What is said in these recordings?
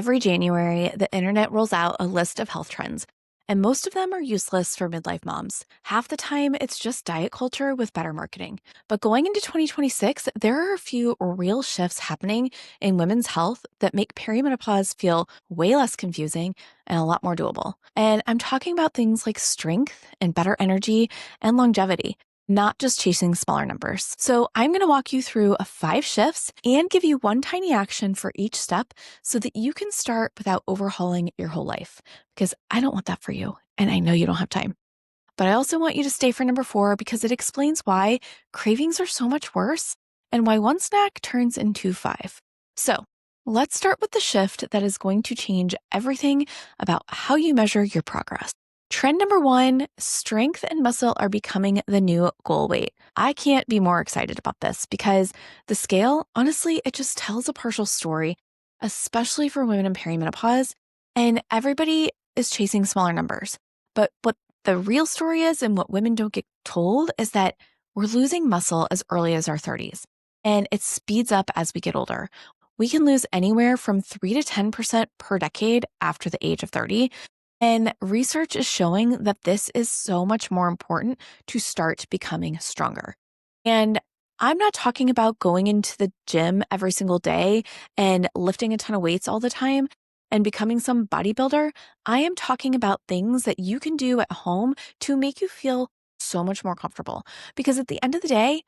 Every January, the internet rolls out a list of health trends, and most of them are useless for midlife moms. Half the time, it's just diet culture with better marketing. But going into 2026, there are a few real shifts happening in women's health that make perimenopause feel way less confusing and a lot more doable. And I'm talking about things like strength and better energy and longevity, not just chasing smaller numbers. So I'm going to walk you through 5 shifts and give you one tiny action for each step so that you can start without overhauling your whole life, because I don't want that for you. And I know you don't have time. But I also want you to stay for number 4 because it explains why cravings are so much worse and why one snack turns into 5. So let's start with the shift that is going to change everything about how you measure your progress. Trend number 1, strength and muscle are becoming the new goal weight. I can't be more excited about this because the scale, honestly, it just tells a partial story, especially for women in perimenopause, and everybody is chasing smaller numbers. But what the real story is, and what women don't get told, is that we're losing muscle as early as our 30s, and it speeds up as we get older. We can lose anywhere from 3 to 10% per decade after the age of 30. And research is showing that this is so much more important to start becoming stronger. And I'm not talking about going into the gym every single day and lifting a ton of weights all the time and becoming some bodybuilder. I am talking about things that you can do at home to make you feel so much more comfortable. Because at the end of the day,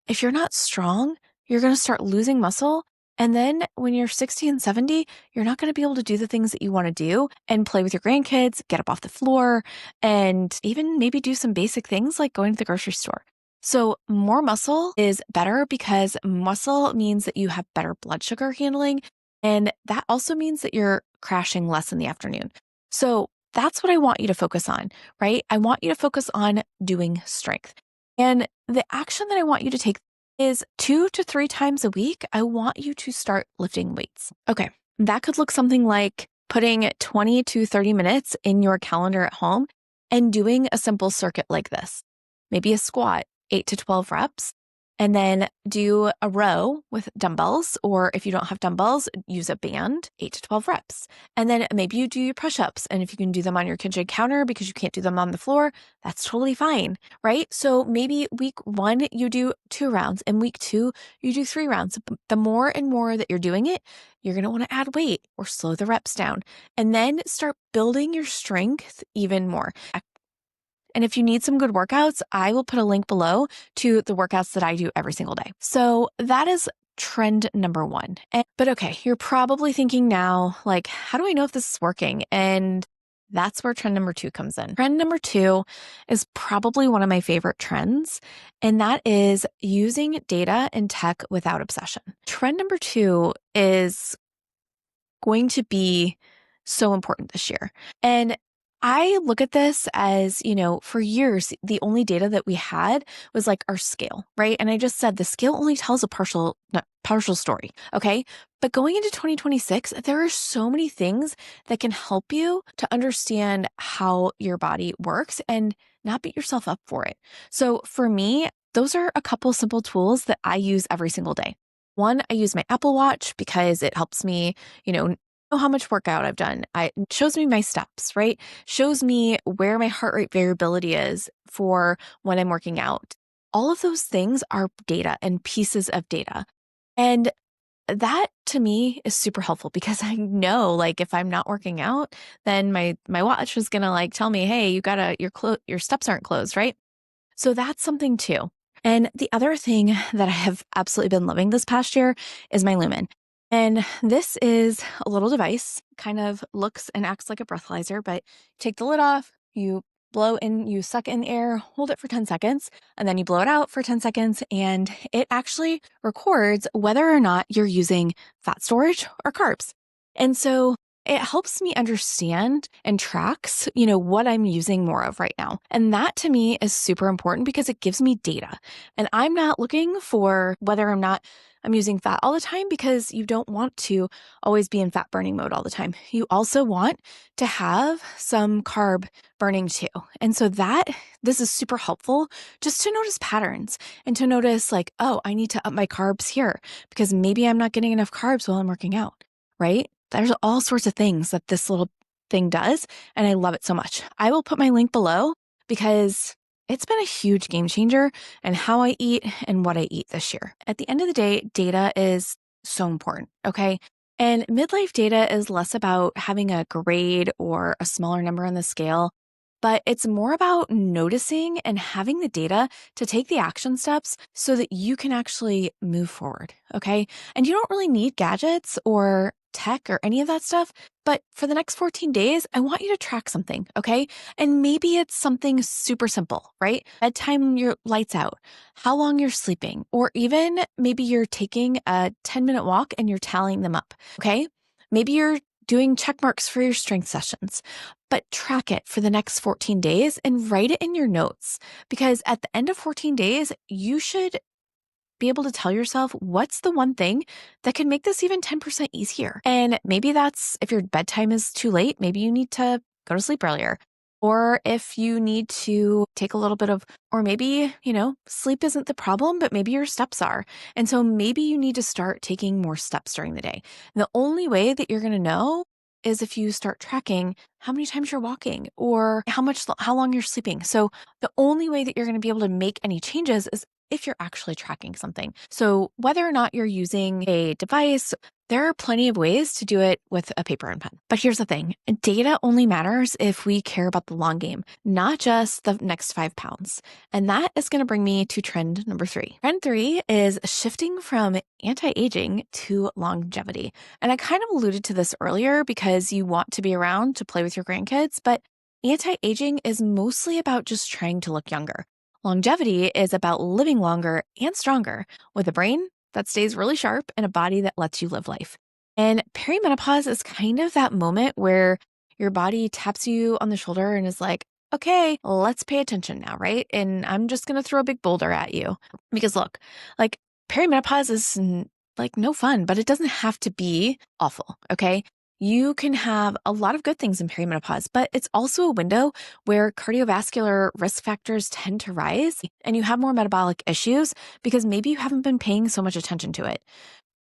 if you're not strong, you're going to start losing muscle. And then when you're 60 and 70, you're not going to be able to do the things that you want to do and play with your grandkids, get up off the floor, and even maybe do some basic things like going to the grocery store. So more muscle is better because muscle means that you have better blood sugar handling. And that also means that you're crashing less in the afternoon. So that's what I want you to focus on, right? I want you to focus on doing strength. And the action that I want you to take is 2 to 3 times a week. I want you to start lifting weights. Okay, that could look something like putting 20 to 30 minutes in your calendar at home and doing a simple circuit like this. Maybe a squat, 8 to 12 reps, and then do a row with dumbbells, or if you don't have dumbbells, use a band, 8 to 12 reps. And then maybe you do your push-ups, and if you can do them on your kitchen counter because you can't do them on the floor, that's totally fine, right? So maybe week 1, you do 2 rounds, and week 2, you do 3 rounds. The more and more that you're doing it, you're going to want to add weight or slow the reps down, and then start building your strength even more. And if you need some good workouts, I will put a link below to the workouts that I do every single day. So that is trend number 1. But okay, you're probably thinking now, like, how do I know if this is working? And that's where trend number 2 comes in. Trend number 2 is probably one of my favorite trends, and that is using data and tech without obsession. Trend number 2 is going to be so important this year. And I look at this as, for years, the only data that we had was like our scale, right? And I just said the scale only tells a partial story, okay? But going into 2026, there are so many things that can help you to understand how your body works and not beat yourself up for it. So for me, those are a couple simple tools that I use every single day. One, I use my Apple Watch because it helps me, know how much workout I've done. It shows me my steps, right? Shows me where my heart rate variability is for when I'm working out. All of those things are data and pieces of data. And that to me is super helpful because I know, like, if I'm not working out, then my watch is going to like tell me, hey, your steps aren't closed, right? So that's something too. And the other thing that I have absolutely been loving this past year is my Lumen. And this is a little device, kind of looks and acts like a breathalyzer, but take the lid off, you suck in air, hold it for 10 seconds, and then you blow it out for 10 seconds. And it actually records whether or not you're using fat storage or carbs. And so it helps me understand and tracks, what I'm using more of right now. And that to me is super important because it gives me data. And I'm not looking for whether or not I'm using fat all the time, because you don't want to always be in fat burning mode all the time. You also want to have some carb burning too. And so this is super helpful just to notice patterns and to notice like, oh, I need to up my carbs here because maybe I'm not getting enough carbs while I'm working out, right? There's all sorts of things that this little thing does, and I love it so much. I will put my link below because it's been a huge game changer in how I eat and what I eat this year. At the end of the day, data is so important, okay? And midlife data is less about having a grade or a smaller number on the scale, but it's more about noticing and having the data to take the action steps so that you can actually move forward, okay? And you don't really need gadgets or tech or any of that stuff. But for the next 14 days, I want you to track something, okay? And maybe it's something super simple, right? Bedtime, your lights out, how long you're sleeping, or even maybe you're taking a 10-minute walk and you're tallying them up, okay? Maybe you're doing check marks for your strength sessions, but track it for the next 14 days and write it in your notes because at the end of 14 days, you should be able to tell yourself what's the one thing that can make this even 10% easier. And maybe that's if your bedtime is too late, maybe you need to go to sleep earlier. Or if you need to take a little bit of, or maybe, sleep isn't the problem, but maybe your steps are. And so maybe you need to start taking more steps during the day. And the only way that you're going to know is if you start tracking how many times you're walking or how long you're sleeping. So the only way that you're going to be able to make any changes is if you're actually tracking something. So whether or not you're using a device, there are plenty of ways to do it with a paper and pen. But here's the thing, data only matters if we care about the long game, not just the next 5 pounds. And that is going to bring me to trend number 3. Trend 3 is shifting from anti-aging to longevity. And I kind of alluded to this earlier because you want to be around to play with your grandkids, but anti-aging is mostly about just trying to look younger. Longevity is about living longer and stronger with a brain that stays really sharp and a body that lets you live life. And perimenopause is kind of that moment where your body taps you on the shoulder and is like, okay, let's pay attention now, right? And I'm just going to throw a big boulder at you. Because look, like perimenopause is like no fun, but it doesn't have to be awful, okay? You can have a lot of good things in perimenopause, but it's also a window where cardiovascular risk factors tend to rise and you have more metabolic issues because maybe you haven't been paying so much attention to it.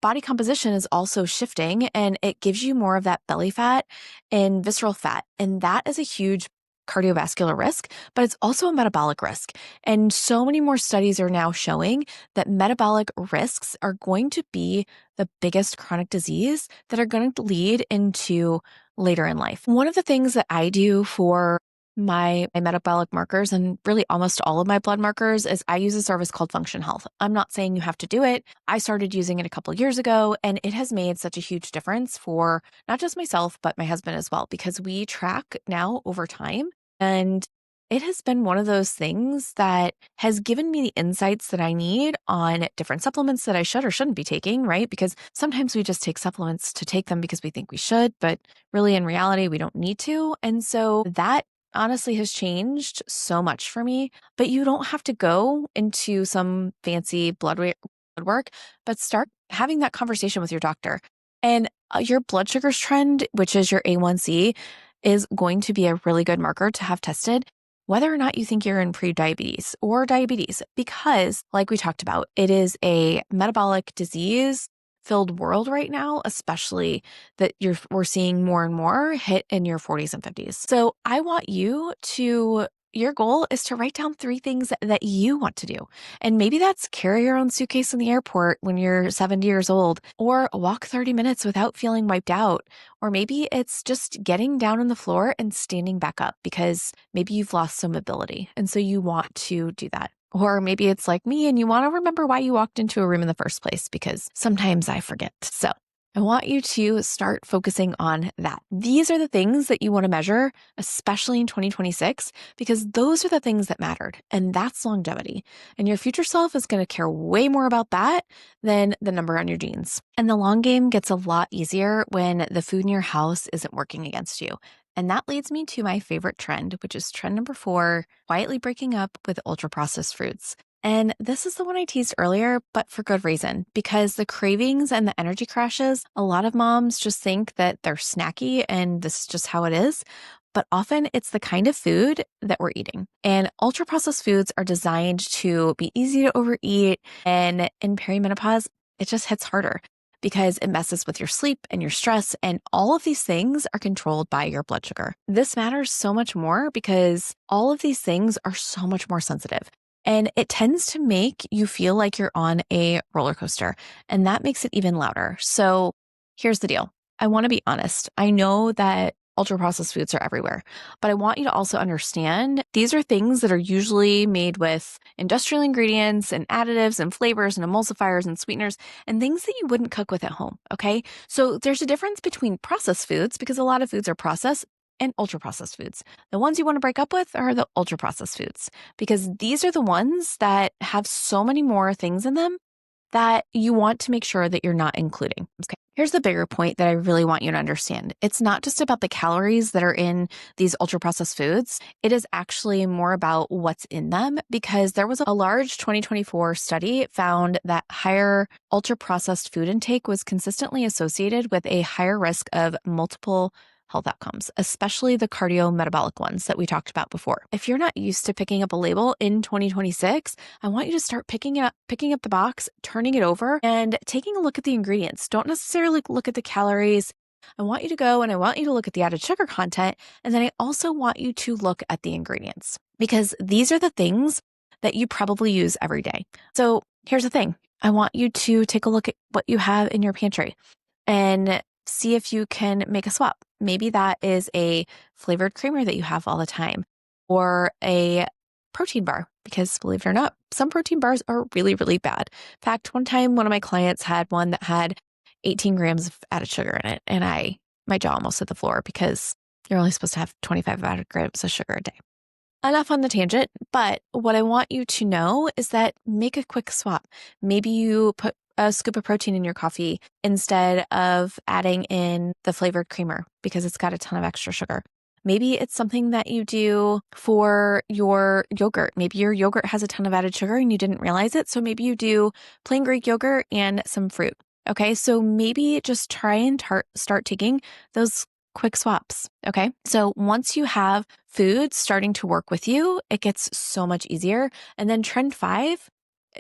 Body composition is also shifting and it gives you more of that belly fat and visceral fat. And that is a huge cardiovascular risk, but it's also a metabolic risk. And so many more studies are now showing that metabolic risks are going to be the biggest chronic disease that are going to lead into later in life. One of the things that I do for my metabolic markers and really almost all of my blood markers is I use a service called Function Health. I'm not saying you have to do it. I started using it a couple years ago and it has made such a huge difference for not just myself, but my husband as well, because we track now over time. And it has been one of those things that has given me the insights that I need on different supplements that I should or shouldn't be taking, right? Because sometimes we just take supplements to take them because we think we should, but really in reality, we don't need to. And so that honestly has changed so much for me, but you don't have to go into some fancy blood work, but start having that conversation with your doctor. And your blood sugars trend, which is your A1C, is going to be a really good marker to have tested, whether or not you think you're in pre-diabetes or diabetes, because like we talked about, it is a metabolic disease filled world right now, especially that we're seeing more and more hit in your 40s and 50s. So I want your goal is to write down 3 things that you want to do. And maybe that's carry your own suitcase in the airport when you're 70 years old, or walk 30 minutes without feeling wiped out. Or maybe it's just getting down on the floor and standing back up because maybe you've lost some mobility. And so you want to do that. Or maybe it's like me and you want to remember why you walked into a room in the first place because sometimes I forget. So I want you to start focusing on that. These are the things that you want to measure, especially in 2026, because those are the things that mattered. And that's longevity. And your future self is going to care way more about that than the number on your jeans. And the long game gets a lot easier when the food in your house isn't working against you. And that leads me to my favorite trend, which is trend number 4, quietly breaking up with ultra-processed foods. And this is the one I teased earlier, but for good reason, because the cravings and the energy crashes, a lot of moms just think that they're snacky and this is just how it is. But often it's the kind of food that we're eating. And ultra-processed foods are designed to be easy to overeat. And in perimenopause, it just hits harder because it messes with your sleep and your stress, and all of these things are controlled by your blood sugar. This matters so much more because all of these things are so much more sensitive. And it tends to make you feel like you're on a roller coaster, and that makes it even louder. So here's the deal. I want to be honest. I know that ultra processed foods are everywhere, but I want you to also understand these are things that are usually made with industrial ingredients and additives and flavors and emulsifiers and sweeteners and things that you wouldn't cook with at home. Okay. So there's a difference between processed foods because a lot of foods are processed and ultra processed foods. The ones you want to break up with are the ultra processed foods because these are the ones that have so many more things in them that you want to make sure that you're not including. Okay. Here's the bigger point that I really want you to understand. It's not just about the calories that are in these ultra processed foods. It is actually more about what's in them because there was a large 2024 study found that higher ultra processed food intake was consistently associated with a higher risk of multiple health outcomes, especially the cardiometabolic ones that we talked about before. If you're not used to picking up a label in 2026, I want you to start picking up the box, turning it over, and taking a look at the ingredients. Don't necessarily look at the calories. I want you to go and I want you to look at the added sugar content. And then I also want you to look at the ingredients because these are the things that you probably use every day. So here's the thing. I want you to take a look at what you have in your pantry and see if you can make a swap. Maybe that is a flavored creamer that you have all the time or a protein bar, because believe it or not, some protein bars are really, really bad. In fact, one time, one of my clients had one that had 18 grams of added sugar in it. And my jaw almost hit the floor because you're only supposed to have 25 added grams of sugar a day. Enough on the tangent, but what I want you to know is that make a quick swap. Maybe you put a scoop of protein in your coffee instead of adding in the flavored creamer because it's got a ton of extra sugar. Maybe it's something that you do for your yogurt. Maybe your yogurt has a ton of added sugar and you didn't realize it. So maybe you do plain Greek yogurt and some fruit. Okay, so maybe just try and start taking those quick swaps. Okay, so once you have food starting to work with you, it gets so much easier. And then trend 5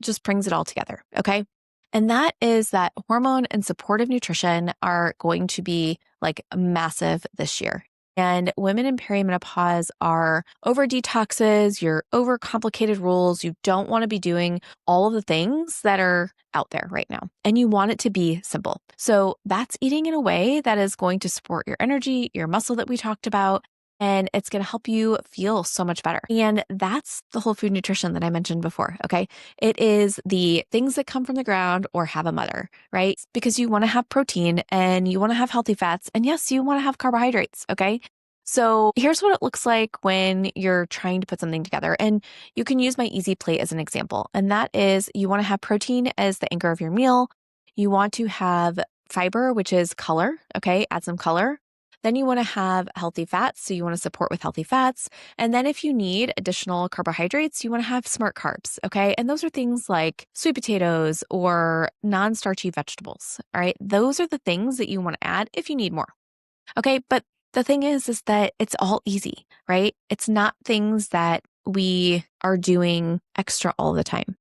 just brings it all together. Okay. And that is that hormone and supportive nutrition are going to be like massive this year. And women in perimenopause are over detoxes, you're overcomplicated rules. You don't want to be doing all of the things that are out there right now. And you want it to be simple. So that's eating in a way that is going to support your energy, your muscle that we talked about, and it's going to help you feel so much better. And that's the whole food nutrition that I mentioned before. Okay. It is the things that come from the ground or have a mother, right? Because you want to have protein and you want to have healthy fats. And yes, you want to have carbohydrates. Okay. So here's what it looks like when you're trying to put something together. And you can use my easy plate as an example. And that is you want to have protein as the anchor of your meal. You want to have fiber, which is color. Okay. Add some color. Then you want to have healthy fats. So you want to support with healthy fats. And then if you need additional carbohydrates, you want to have smart carbs. Okay. And those are things like sweet potatoes or non-starchy vegetables. All right. Those are the things that you want to add if you need more. Okay. But the thing is that it's all easy, right? It's not things that we are doing extra all the time.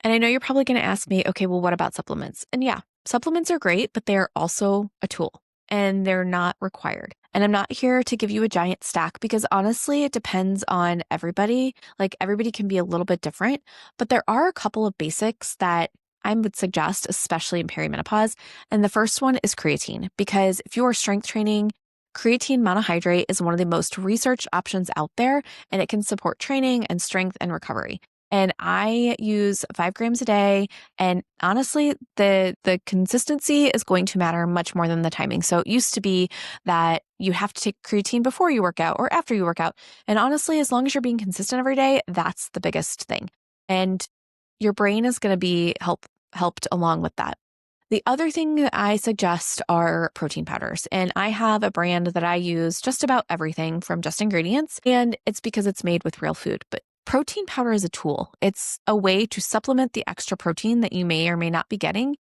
And I know you're probably going to ask me, okay, well, what about supplements? And yeah, supplements are great, but they're also a tool and they're not required. And I'm not here to give you a giant stack because honestly, it depends on everybody. Like everybody can be a little bit different, but there are a couple of basics that I would suggest, especially in perimenopause. And the first one is creatine, because if you are strength training, creatine monohydrate is one of the most researched options out there, and it can support training and strength and recovery. And I use 5 grams a day. And honestly, the consistency is going to matter much more than the timing. So it used to be that you have to take creatine before you work out or after you work out. And honestly, as long as you're being consistent every day, that's the biggest thing. And your brain is going to be helped along with that. The other thing that I suggest are protein powders. And I have a brand that I use just about everything from just ingredients. And it's because it's made with real food. But protein powder is a tool. It's a way to supplement the extra protein that you may or may not be getting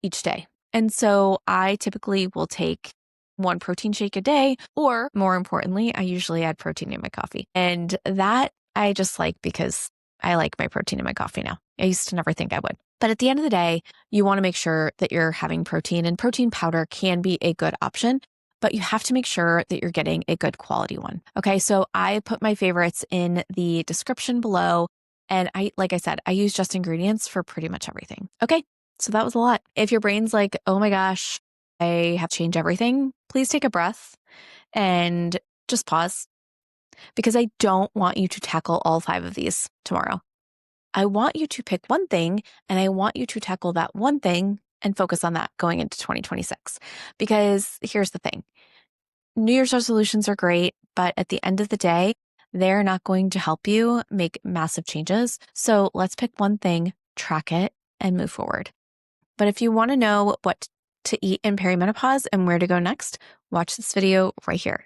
each day. And so I typically will take 1 protein shake a day, or more importantly, I usually add protein in my coffee. And that I just like because I like my protein in my coffee now. I used to never think I would. But at the end of the day, you want to make sure that you're having protein, and protein powder can be a good option, but you have to make sure that you're getting a good quality one. Okay. So I put my favorites in the description below. And like I said, I use just ingredients for pretty much everything. Okay. So that was a lot. If your brain's like, oh my gosh, I have to change everything, please take a breath and just pause, because I don't want you to tackle all 5 of these tomorrow. I want you to pick one thing, and I want you to tackle that one thing and focus on that going into 2026. Because here's the thing. New Year's resolutions are great, but at the end of the day, they're not going to help you make massive changes. So let's pick one thing, track it, and move forward. But if you want to know what to eat in perimenopause and where to go next, watch this video right here.